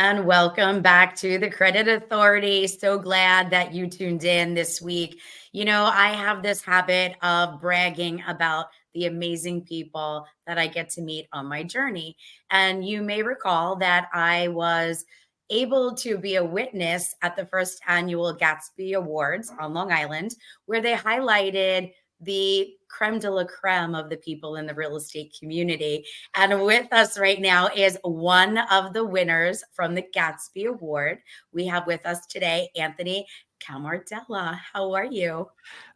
and welcome back to the Credit Authority. So glad that you tuned in this week. I have this habit of bragging about the amazing people that I get to meet on my journey. And you may recall that I was able to be a witness at the first annual Gatsby Awards on Long Island, where they highlighted the creme de la creme of the people in the real estate community. And with us right now is one of the winners from the Gatsby Award. We have with us today Anthony Camardella. How are you?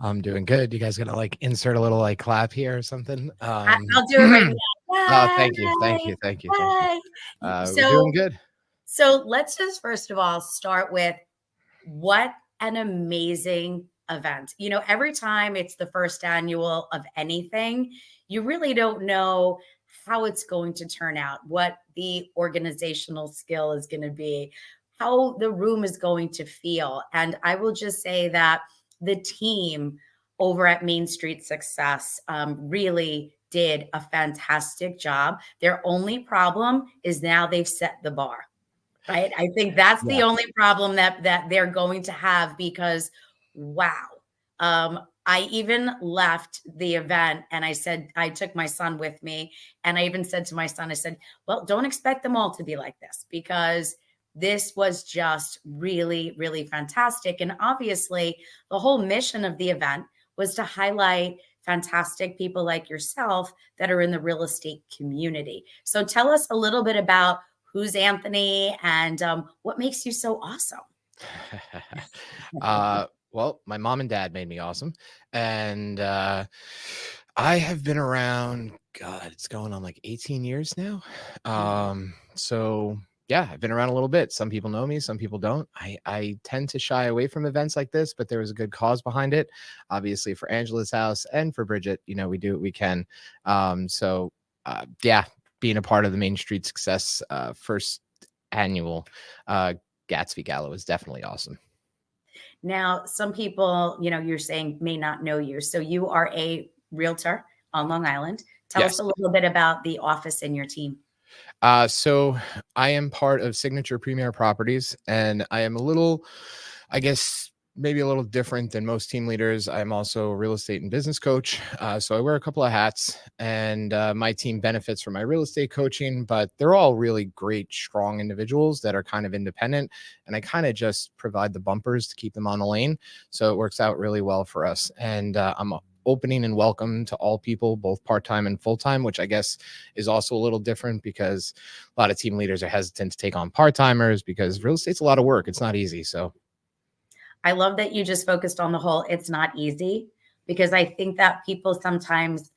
I'm doing good. You guys gonna insert a little clap here or something? I'll do it right Oh, now. thank you, thank Yay! you, thank you, thank you. Yay! We're doing So, good. so let's just first of all start with what an amazing event. Every time it's the first annual of anything, you really don't know how it's going to turn out, what the organizational skill is going to be, how the room is going to feel. And I will just say that the team over at Main Street Success really did a fantastic job. Their only problem is now they've set the bar. Right. I think that's the Yeah. only problem that they're going to have because, wow. I even left the event and I said, I took my son with me. And I even said to my son, I said, well, don't expect them all to be like this because this was just really, really fantastic. And obviously, the whole mission of the event was to highlight fantastic people like yourself that are in the real estate community. So tell us a little bit about who's Anthony and what makes you so awesome. Well, my mom and dad made me awesome, and I have been around. God, it's going on 18 years now. So yeah, I've been around a little bit. Some people know me, some people don't. I tend to shy away from events like this, but there was a good cause behind it. Obviously, for Angela's house and for Bridget, we do what we can. Yeah, being a part of the Main Street Success first annual Gatsby Gala was definitely awesome. Now, some people, you're saying may not know you. So you are a realtor on Long Island. Tell us Yes. a little bit about the office and your team. So I am part of Signature Premier Properties, and I am a little, I guess, maybe a little different than most team leaders. I'm also a real estate and business coach. So I wear a couple of hats, and my team benefits from my real estate coaching, but they're all really great, strong individuals that are kind of independent. And I kind of just provide the bumpers to keep them on the lane. So it works out really well for us. And I'm opening and welcome to all people, both part-time and full-time, which I guess is also a little different because a lot of team leaders are hesitant to take on part-timers because real estate's a lot of work. It's not easy. So I love that you just focused on the whole it's not easy because I think that people sometimes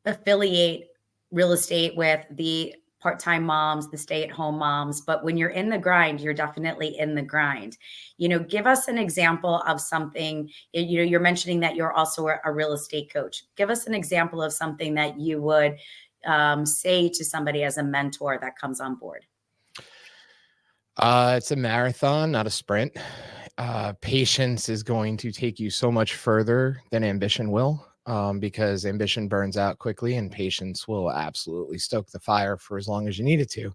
affiliate real estate with the part-time moms, the stay-at-home moms, but when you're in the grind, you're definitely in the grind. Give us an example of something, you're mentioning that you're also a real estate coach. Give us an example of something that you would say to somebody as a mentor that comes on board. It's a marathon, not a sprint. Patience is going to take you so much further than ambition will, because ambition burns out quickly and patience will absolutely stoke the fire for as long as you need it to.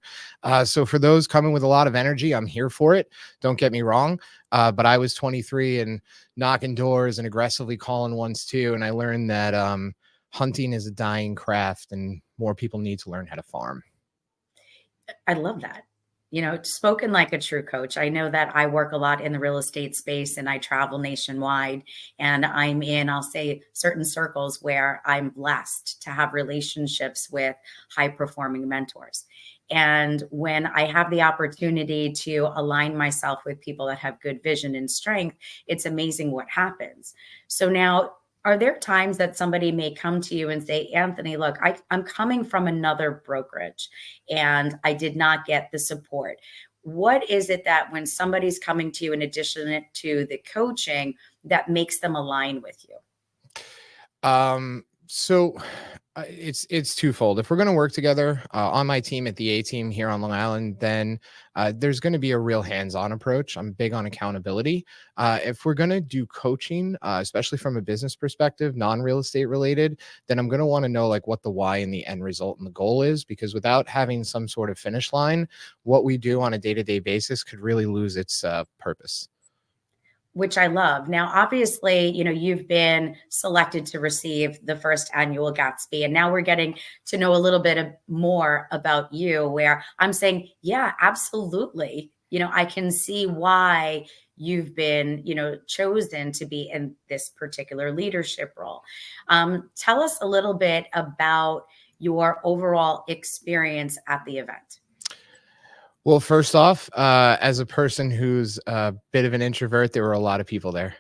So for those coming with a lot of energy, I'm here for it. Don't get me wrong. But I was 23 and knocking doors and aggressively calling ones too. And I learned that hunting is a dying craft and more people need to learn how to farm. I love that. Spoken like a true coach. I know that I work a lot in the real estate space and I travel nationwide and I'm in, I'll say, certain circles where I'm blessed to have relationships with high performing mentors. And when I have the opportunity to align myself with people that have good vision and strength, it's amazing what happens. So now, are there times that somebody may come to you and say, Anthony, look, I'm coming from another brokerage and I did not get the support? What is it that when somebody's coming to you in addition to the coaching that makes them align with you? So It's twofold. If we're going to work together on my team at the A team here on Long Island, then there's going to be a real hands-on approach. I'm big on accountability. If we're going to do coaching, especially from a business perspective, non-real estate related, then I'm going to want to know like what the why and the end result and the goal is, because without having some sort of finish line, what we do on a day-to-day basis could really lose its purpose. Which I love. Now, obviously, you've been selected to receive the first annual Gatsby, and now we're getting to know a little bit more about you, where I'm saying, yeah, absolutely. I can see why you've been, chosen to be in this particular leadership role. Tell us a little bit about your overall experience at the event. Well, first off, as a person who's a bit of an introvert, there were a lot of people there.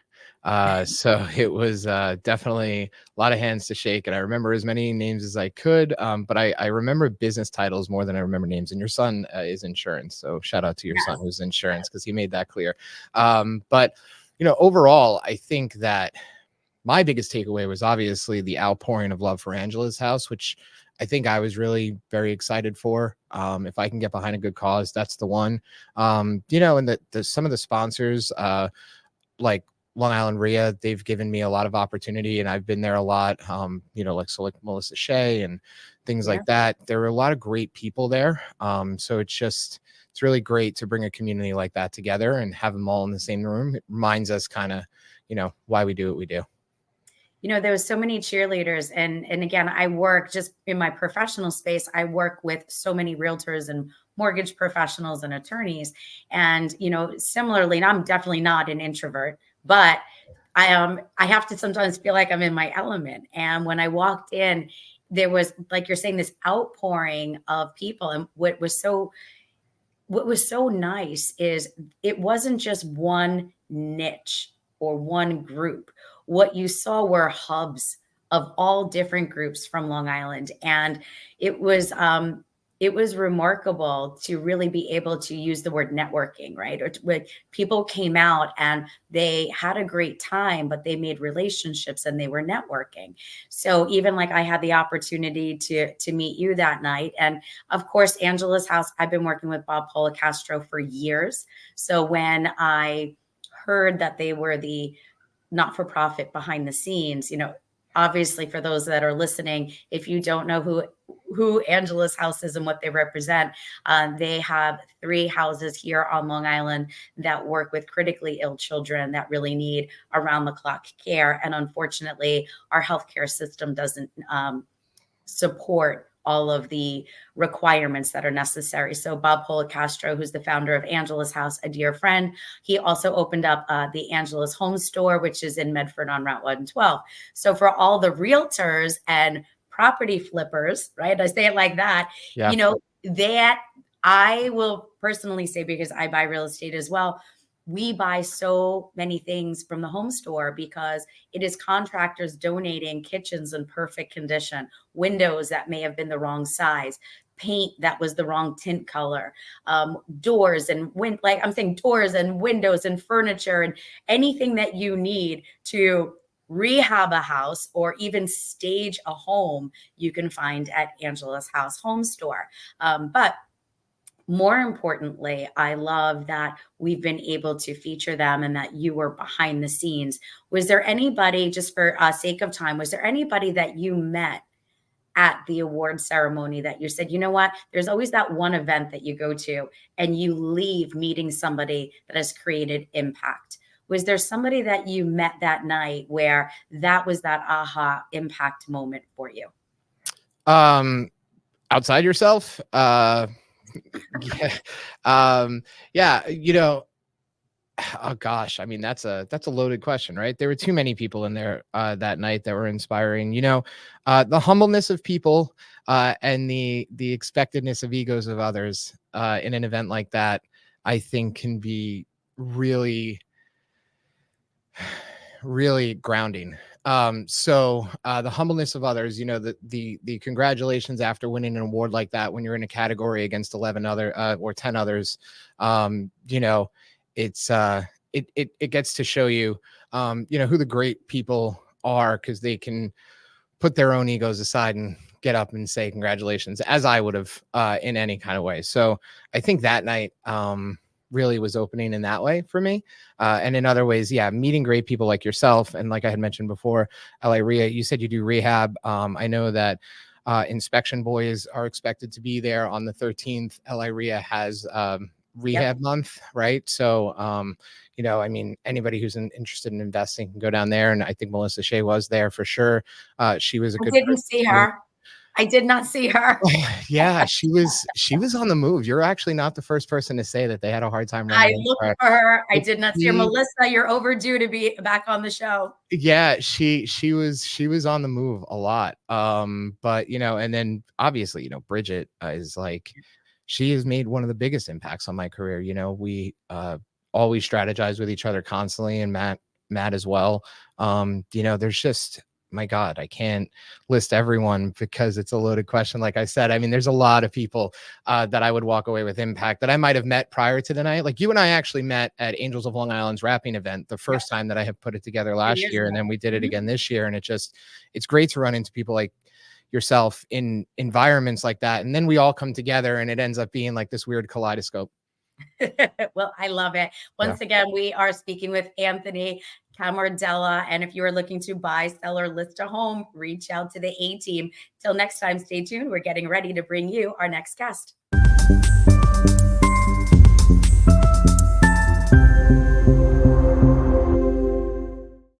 So it was definitely a lot of hands to shake. And I remember as many names as I could. But I remember business titles more than I remember names. And your son is insurance. So shout out to your son Yes. who's insurance, because he made that clear. But, overall, I think that my biggest takeaway was obviously the outpouring of love for Angela's house, which I think I was really very excited for. If I can get behind a good cause, that's the one. And the some of the sponsors, like Long Island RIA, they've given me a lot of opportunity, and I've been there a lot. Like Melissa Shea and things Yeah. like that. There were a lot of great people there. So it's really great to bring a community like that together and have them all in the same room. It reminds us kind of, why we do what we do. There was so many cheerleaders, and again, I work just in my professional space. I work with so many realtors and mortgage professionals and attorneys, and similarly, and I'm definitely not an introvert, but I have to sometimes feel like I'm in my element. And when I walked in, there was, like you're saying, this outpouring of people, and what was so nice is it wasn't just one niche or one group. What you saw were hubs of all different groups from Long Island, and it was um, it was remarkable to really be able to use the word networking, right? When people came out and they had a great time, but they made relationships and they were networking. So even like I had the opportunity to meet you that night, and of course, Angela's house, I've been working with Bob Policastro for years. So when I heard that they were the not for profit behind the scenes, obviously for those that are listening, if you don't know who Angela's house is and what they represent, they have 3 houses here on Long Island that work with critically ill children that really need around the clock care. And unfortunately, our healthcare system doesn't support all of the requirements that are necessary. So Bob Policastro, who's the founder of Angela's House, a dear friend, he also opened up the Angela's Home Store, which is in Medford on Route 112. So for all the realtors and property flippers, right? I say it like that, Yeah. that I will personally say, because I buy real estate as well, we buy so many things from the home store because it is contractors donating kitchens in perfect condition, windows that may have been the wrong size, paint that was the wrong tint color, doors and like I'm saying, doors and windows and furniture and anything that you need to rehab a house or even stage a home, you can find at Angela's House Home Store. But more importantly, I love that we've been able to feature them and that you were behind the scenes. Was there anybody, just for sake of time, was there anybody that you met at the award ceremony that you said, you know what, there's always that one event that you go to and you leave meeting somebody that has created impact? Was there somebody that you met that night where that was that aha impact moment for you? Outside yourself, yeah, yeah, oh gosh, I mean that's a loaded question, right? There were too many people in there that night that were inspiring. The humbleness of people and the expectedness of egos of others in an event like that, I think, can be really, really grounding. So the humbleness of others, the congratulations after winning an award like that when you're in a category against 11 other or 10 others, it's it gets to show you who the great people are, because they can put their own egos aside and get up and say congratulations, as I would have in any kind of way. So I think that night really was opening in that way for me. And in other ways, yeah, meeting great people like yourself. And like I had mentioned before, LA RIA, you said you do rehab. I know that inspection boys are expected to be there on the 13th. LA RIA has Yep. rehab month, right? So, I mean, anybody who's interested in investing can go down there. And I think Melissa Shea was there for sure. She was a I good didn't person see to meet. her. I did not see her. Yeah, she was on the move. You're actually not the first person to say that they had a hard time I running into looked her. for her. I But did not see her. she Melissa, you're overdue to be back on the show. Yeah, she was on the move a lot. But and then obviously, Bridget is like, she has made one of the biggest impacts on my career. We always strategize with each other constantly, and Matt as well. There's just, my God, I can't list everyone because it's a loaded question. Like I said, I mean, there's a lot of people that I would walk away with impact that I might have met prior to the night. Like you and I actually met at Angels of Long Island's rapping event the Yep. first time that I have put it together 10 last years year. ago. And then we did it Mhm. again this year. And it's great to run into people like yourself in environments like that. And then we all come together and it ends up being like this weird kaleidoscope. Well, I love it. Yeah. Once again, we are speaking with Anthony Camardella. And if you are looking to buy, sell, or list a home, reach out to the A team. Till next time, stay tuned. We're getting ready to bring you our next guest.